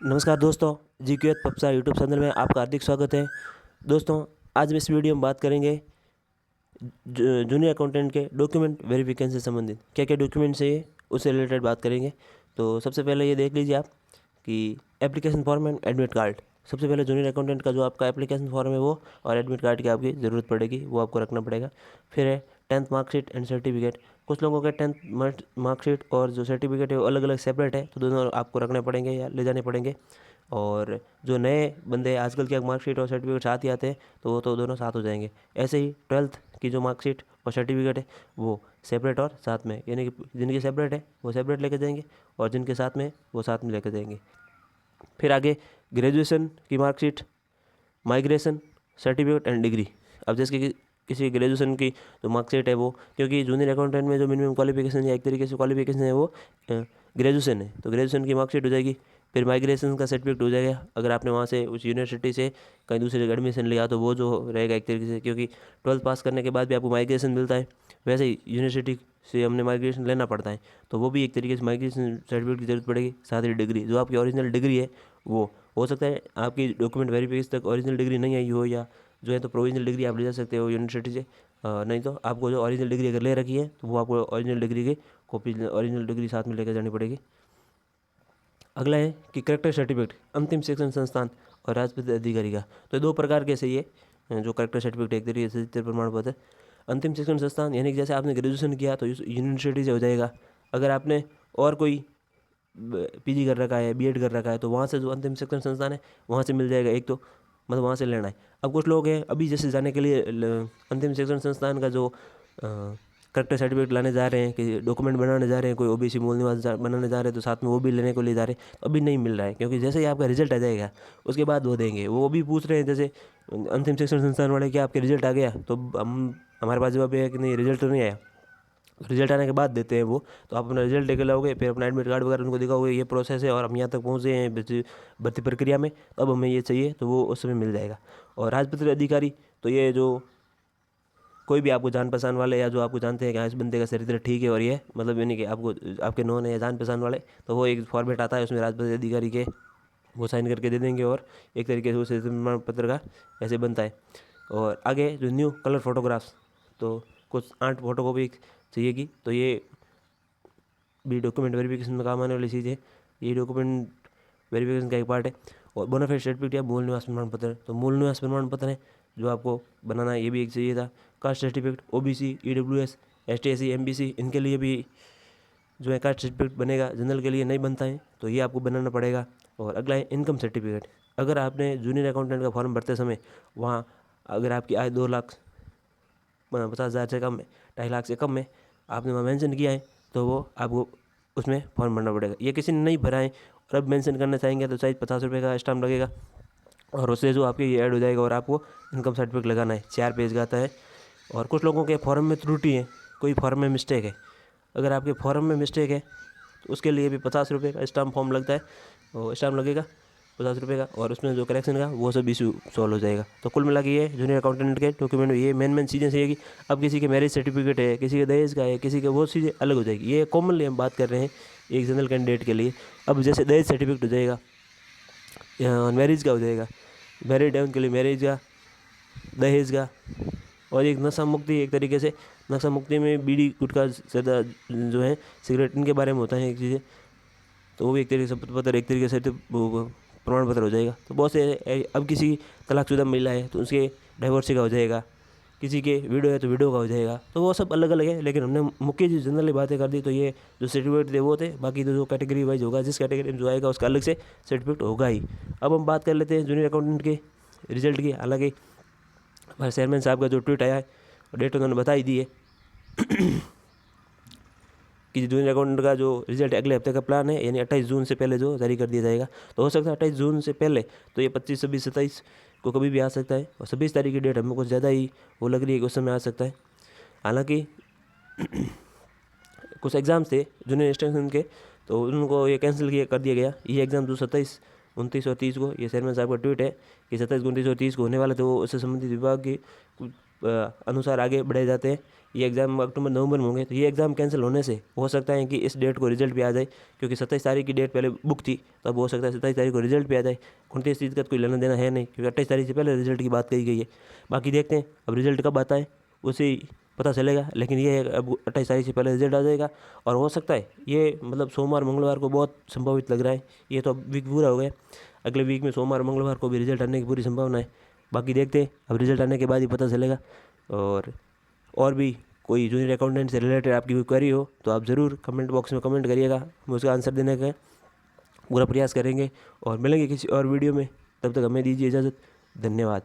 नमस्कार दोस्तों, GQH पप्सा YouTube channel में आपका हार्दिक स्वागत है। दोस्तों, आज हम इस वीडियो में बात करेंगे जूनियर अकाउंटेंट के डॉक्यूमेंट वेरिफिकेशन से संबंधित क्या क्या डॉक्यूमेंट्स है उससे रिलेटेड बात करेंगे। तो सबसे पहले ये देख लीजिए आप कि application form and admit card. सबसे पहले जूनियर अकाउंटेंट का जो आपका एप्लीकेशन फॉर्म है वो और एडमिट कार्ड की आपकी ज़रूरत पड़ेगी, वो आपको रखना पड़ेगा। फिर है 10th मार्कशीट एंड सर्टिफिकेट। कुछ लोगों के 10th मार्कशीट और जो सर्टिफिकेट है वो अलग अलग सेपरेट है, तो दोनों आपको रखने पड़ेंगे या ले जाने पड़ेंगे। और जो नए बंदे आजकल क्या मार्कशीट और सर्टिफिकेट साथ ही आते हैं, तो वो तो दोनों साथ हो जाएंगे। ऐसे ही 12th की जो मार्कशीट और सर्टिफिकेट है वो सेपरेट और साथ में, यानी कि जिनकी सेपरेट है वो सेपरेट लेके जाएंगे और जिनके साथ में वो साथ में लेके जाएंगे। फिर आगे ग्रेजुएशन की marksheet, migration certificate and degree. अब जैसे कि किसी ग्रेजुएशन की जो मार्कशीट है वो, क्योंकि जूनियर अकाउंटेंट में जो मिनिमम क्वालिफिकेशन या एक तरीके से क्वालिफिकेशन है वो ग्रेजुएशन है, तो ग्रेजुएशन की मार्कशीट हो जाएगी। फिर माइग्रेशन का सर्टिफिकेट हो जाएगा, अगर आपने वहाँ से उस यूनिवर्सिटी से कहीं दूसरी जगह एडमिशन लिया तो वो जो रहेगा एक तरीके से, क्योंकि 12th पास करने के बाद भी आपको माइग्रेशन मिलता है, वैसे ही यूनिवर्सिटी से हमने माइग्रेशन लेना पड़ता है, तो वो भी एक तरीके से माइग्रेशन सर्टिफिकेट की जरूरत पड़ेगी। साथ ही डिग्री, जो आपकी ओरिजिनल डिग्री है वो हो सकता है आपकी डॉक्यूमेंट वेरिफिकेशन तक ओरिजिनल डिग्री नहीं आई हो, या जो है तो प्रोविजनल डिग्री आप ले जा सकते हो यूनिवर्सिटी से। नहीं तो आपको जो ओरिजिनल डिग्री अगर ले रखी है तो वो आपको ओरिजिनल डिग्री की कॉपी, ओरिजिनल डिग्री साथ में लेकर जानी पड़ेगी। अगला है कि करेक्टर सर्टिफिकेट, अंतिम शिक्षण संस्थान और राजपत्रित अधिकारी का। तो दो प्रकार के सही है जो करेक्टर सर्टिफिकेट, एक तरीके से शिक्षण प्रमाण पत्र। अंतिम शिक्षण संस्थान यानी कि जैसे आपने ग्रेजुएशन किया तो यूनिवर्सिटी से हो जाएगा। अगर आपने और कोई PG कर रखा है, BEd कर रखा है, तो वहाँ से जो अंतिम शिक्षण संस्थान है वहाँ से मिल जाएगा एक, तो मतलब वहाँ से लेना है। अब कुछ लोग हैं अभी जैसे जाने के लिए अंतिम शिक्षण संस्थान का जो करेक्टर सर्टिफिकेट लाने जा रहे हैं, कि डॉक्यूमेंट बनाने जा रहे हैं, कोई OBC मूल निवास बनाने जा रहे हैं, तो साथ में वो भी लेने को ले जा रहे हैं, तो अभी नहीं मिल रहा है, क्योंकि जैसे ही आपका रिजल्ट आ जाएगा उसके बाद वो देंगे। वो भी पूछ रहे हैं जैसे अंतिम शिक्षण संस्थान वाले, क्या आपके रिजल्ट आ गया, तो हम हमारे पास जवाब ये है कि नहीं, रिजल्ट तो नहीं आया, रिजल्ट आने के बाद देते हैं वो। तो आप अपना रिजल्ट लेकर लाओगे, फिर अपना एडमिट कार्ड वगैरह उनको दिखाओगे, ये प्रोसेस है और हम यहाँ तक पहुँचे हैं भर्ती प्रक्रिया में, तो अब हमें ये चाहिए, तो वो उस समय मिल जाएगा। और राजपत्रित अधिकारी, तो ये जो कोई भी आपको जान पहचान वाले, या जो आपको जानते हैं कि हाँ इस बंदे का चरित्र ठीक है और ये मतलब यानी कि आपको आपके नॉन है या जान पहचान वाले, तो वो एक फॉर्मेट आता है उसमें राजपत्रित अधिकारी के, वो साइन करके दे देंगे और एक तरीके से उस प्रमाण पत्र का ऐसे बनता है। और आगे जो न्यू कलर फोटोग्राफ्स, तो कुछ 8 फोटो कॉपी चाहिएगी, तो ये भी डॉक्यूमेंट वेरिफिकेशन में काम आने वाली चीज़ है, ये डॉक्यूमेंट वेरिफिकेशन का एक पार्ट है। और बोनाफाइड सर्टिफिकेट या मूल निवास प्रमाण पत्र, तो मूल निवास प्रमाण पत्र है जो आपको बनाना है, ये भी एक चाहिए था। Caste certificate, OBC, EWS, ST SC MBC, इनके लिए भी जो है कास्ट सर्टिफिकेट बनेगा, जनरल के लिए नहीं बनता है, तो ये आपको बनाना पड़ेगा। और अगला है इनकम सर्टिफिकेट। अगर आपने जूनियर अकाउंटेंट का फॉर्म भरते समय वहाँ अगर आपकी आय 2,50,000 से कम है, 2.5 लाख से कम है, आपने वहाँ मेंशन किया है, तो वो आपको उसमें फॉर्म भरना पड़ेगा। ये किसी ने नहीं भरा है और अब मेंशन करना चाहेंगे तो शायद 50 रुपये का स्टाम्प लगेगा, और उससे जो आपके ये ऐड हो जाएगा, और आपको इनकम सर्टिफिकेट लगाना है। 4 पेज का आता है। और कुछ लोगों के फॉर्म में त्रुटि है, कोई फॉर्म में मिस्टेक है, अगर आपके फॉर्म में मिस्टेक है तो उसके लिए भी 50 रुपये का स्टाम्प फॉर्म लगता है, और स्टाम्प लगेगा 50 रुपये का, और उसमें जो करेक्शन का वो सब इशू सॉल्व हो जाएगा। तो कुल मिला के ये जूनियर अकाउंटेंट के डॉक्यूमेंट में ये मेन चीज़ें चाहिए। अब किसी के मैरिज सर्टिफिकेट है, किसी के दहेज का है, किसी के, वो चीज़ें अलग हो जाएगी। ये कॉमनली हम बात कर रहे हैं एक जनरल कैंडिडेट के लिए। अब जैसे दहेज सर्टिफिकेट हो जाएगा, मैरिज का हो जाएगा, मैरिड है उनके लिए मैरिज का, दहेज का, और एक नशा मुक्ति, एक तरीके से नशा मुक्ति में बीड़ी गुटखा ज़्यादा जो है सिगरेट, इनके बारे में होता है एक चीज़ें, तो वो भी एक तरीके से पत्र, एक तरीके से प्रमाण पत्र हो जाएगा। तो बहुत से अब किसी तलाकशुदा महिला है तो उसके डाइवोर्स का हो जाएगा, किसी के वीडियो है तो वीडियो का हो जाएगा, तो वो सब अलग अलग है। लेकिन हमने मुख्य जो जनरली बातें कर दी, तो ये जो सर्टिफिकेट थे वो थे, बाकी तो जो कैटेगरी वाइज होगा, जिस कैटेगरी में जो आएगा उसका अलग से सर्टिफिकेट होगा ही। अब हम बात कर लेते हैं जूनियर अकाउंटेंट के रिजल्ट की। हालांकि हमारे चेयरमैन साहब का जो ट्वीट आया है और डेट उन्होंने बता ही दी है कि जूनियर अकाउंटेंट का जो रिजल्ट अगले हफ्ते का प्लान है, यानी 28 जून से पहले जो जारी कर दिया जाएगा। तो हो सकता है 28 जून से पहले, तो ये 25, 26, 27 को कभी भी आ सकता है, और 26 तारीख की डेट हमें कुछ ज़्यादा ही वो लग रही है कि उस समय आ सकता है। हालांकि कुछ एग्ज़ाम्स थे जूनियर एक्सटेंशन के, तो उनको ये कैंसिल किया कर दिया गया। ये एग्ज़ाम जो 27, 29 और 30 को, ये चेयरमैन साहब का ट्वीट है कि 27, 29 और 30 को होने वाले थे, वो उससे संबंधित विभाग की अनुसार आगे बढ़ाए जाते हैं। ये एग्ज़ाम अक्टूबर नवंबर में होंगे, तो ये एग्ज़ाम कैंसिल होने से हो सकता है कि इस डेट को रिजल्ट भी आ जाए, क्योंकि 27 तारीख की डेट पहले बुक थी, तो अब हो सकता है 27 तारीख को रिजल्ट भी आ जाए। 29 तारीख का कोई लेना देना है नहीं, क्योंकि 28 तारीख से पहले रिजल्ट की बात कही गई है। बाकी देखते हैं अब रिजल्ट कब आता है, उसे पता चलेगा। लेकिन ये है अब 28 तारीख से पहले रिजल्ट आ जाएगा, और हो सकता है ये मतलब सोमवार मंगलवार को बहुत संभावित लग रहा है। ये तो अब वीक पूरा हो गया, अगले वीक में सोमवार मंगलवार को भी रिजल्ट आने की पूरी संभावना है। बाकी देखते हैं, अब रिजल्ट आने के बाद ही पता चलेगा। और भी कोई जूनियर अकाउंटेंट से रिलेटेड आपकी कोई क्वेरी हो तो आप ज़रूर कमेंट बॉक्स में कमेंट करिएगा, हम उसका आंसर देने का पूरा प्रयास करेंगे। और मिलेंगे किसी और वीडियो में, तब तक हमें दीजिए इजाज़त। धन्यवाद।